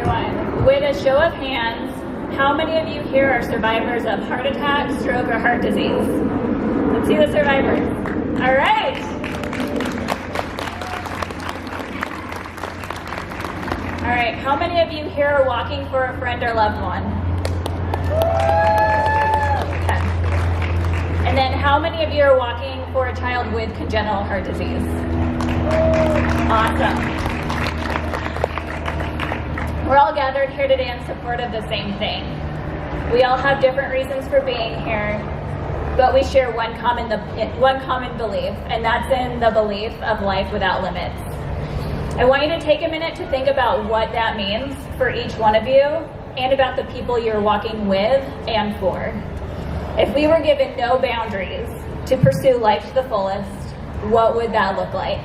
everyone. With a show of hands, how many of you here are survivors of heart attack, stroke, or heart disease? Let's see the survivors. All right. All right, how many of you here are walking for a friend or loved one? Okay. And then how many of you are walking for a child with congenital heart disease? Awesome. We're all gathered here today in support of the same thing. We all have different reasons for being here, but we share one common belief, and that's in the belief of life without limits. I want you to take a minute to think about what that means for each one of you and about the people you're walking with and for. If we were given no boundaries to pursue life to the fullest, what would that look like?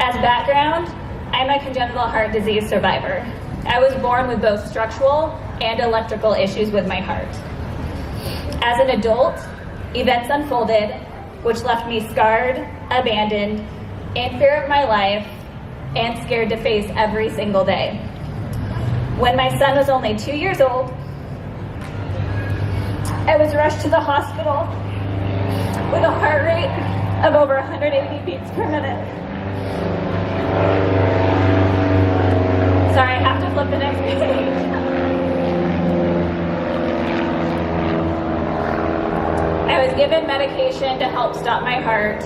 As background, I'm a congenital heart disease survivor. I was born with both structural and electrical issues with my heart. As an adult, events unfolded, which left me scarred, abandoned, in fear of my life, and scared to face every single day. When my son was only 2 years old, I was rushed to the hospital with a heart rate of over 180 beats per minute. Sorry, I have to flip the next page. I was given medication to help stop my heart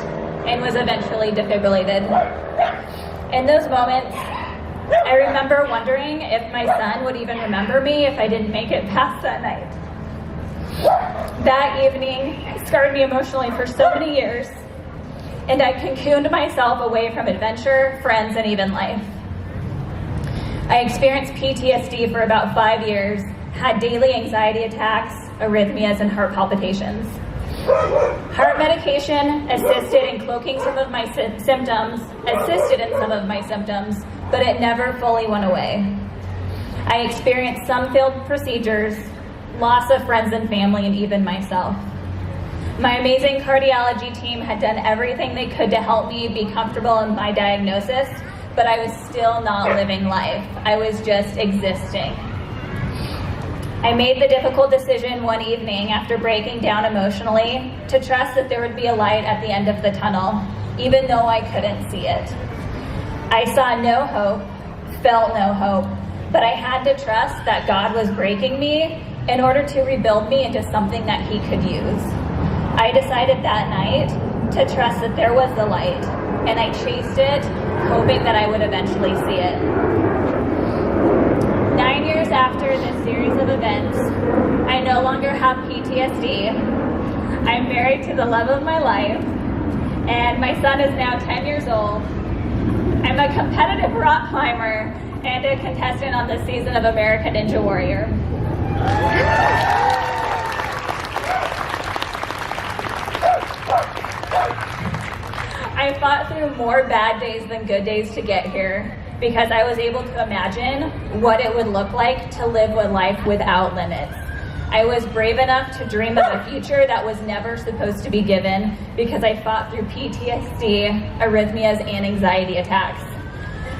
and was eventually defibrillated. In those moments, I remember wondering if my son would even remember me if I didn't make it past that night. That evening scarred me emotionally for so many years, and I cocooned myself away from adventure, friends, and even life. I experienced PTSD for about 5 years, had daily anxiety attacks, arrhythmias, and heart palpitations. Heart medication assisted in cloaking some of my symptoms, but it never fully went away. I experienced some failed procedures, loss of friends and family, and even myself. My amazing cardiology team had done everything they could to help me be comfortable in my diagnosis, but I was still not living life. I was just existing. I made the difficult decision one evening after breaking down emotionally to trust that there would be a light at the end of the tunnel, even though I couldn't see it. I saw no hope, felt no hope, but I had to trust that God was breaking me in order to rebuild me into something that He could use. I decided that night to trust that there was the light, and I chased it, hoping that I would eventually see it. 9 years after this series of events, I no longer have PTSD. I'm married to the love of my life, and my son is now 10 years old. I'm a competitive rock climber and a contestant on this season of American Ninja Warrior. I fought through more bad days than good days to get here because I was able to imagine what it would look like to live a life without limits. I was brave enough to dream of a future that was never supposed to be given because I fought through PTSD, arrhythmias, and anxiety attacks.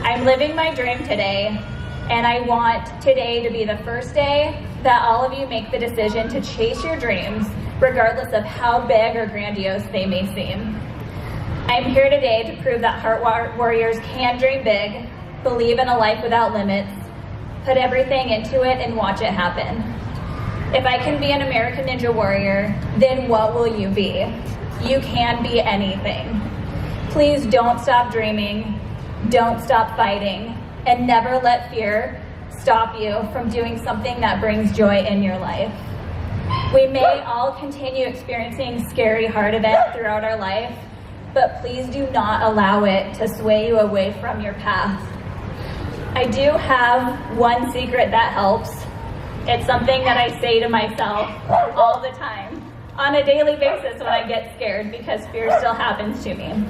I'm living my dream today, and I want today to be the first day that all of you make the decision to chase your dreams, regardless of how big or grandiose they may seem. I'm here today to prove that Heart Warriors can dream big, believe in a life without limits, put everything into it, and watch it happen. If I can be an American Ninja Warrior, then what will you be? You can be anything. Please don't stop dreaming, don't stop fighting, and never let fear stop you from doing something that brings joy in your life. We may all continue experiencing scary heart events throughout our life, but please do not allow it to sway you away from your path. I do have one secret that helps. It's something that I say to myself all the time, on a daily basis when I get scared, because fear still happens to me.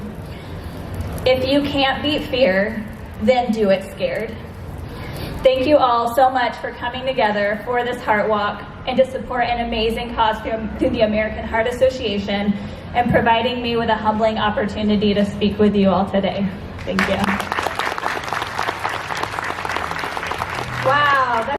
If you can't beat fear, then do it scared. Thank you all so much for coming together for this Heart Walk and to support an amazing cause through the American Heart Association and providing me with a humbling opportunity to speak with you all today. Thank you. Wow.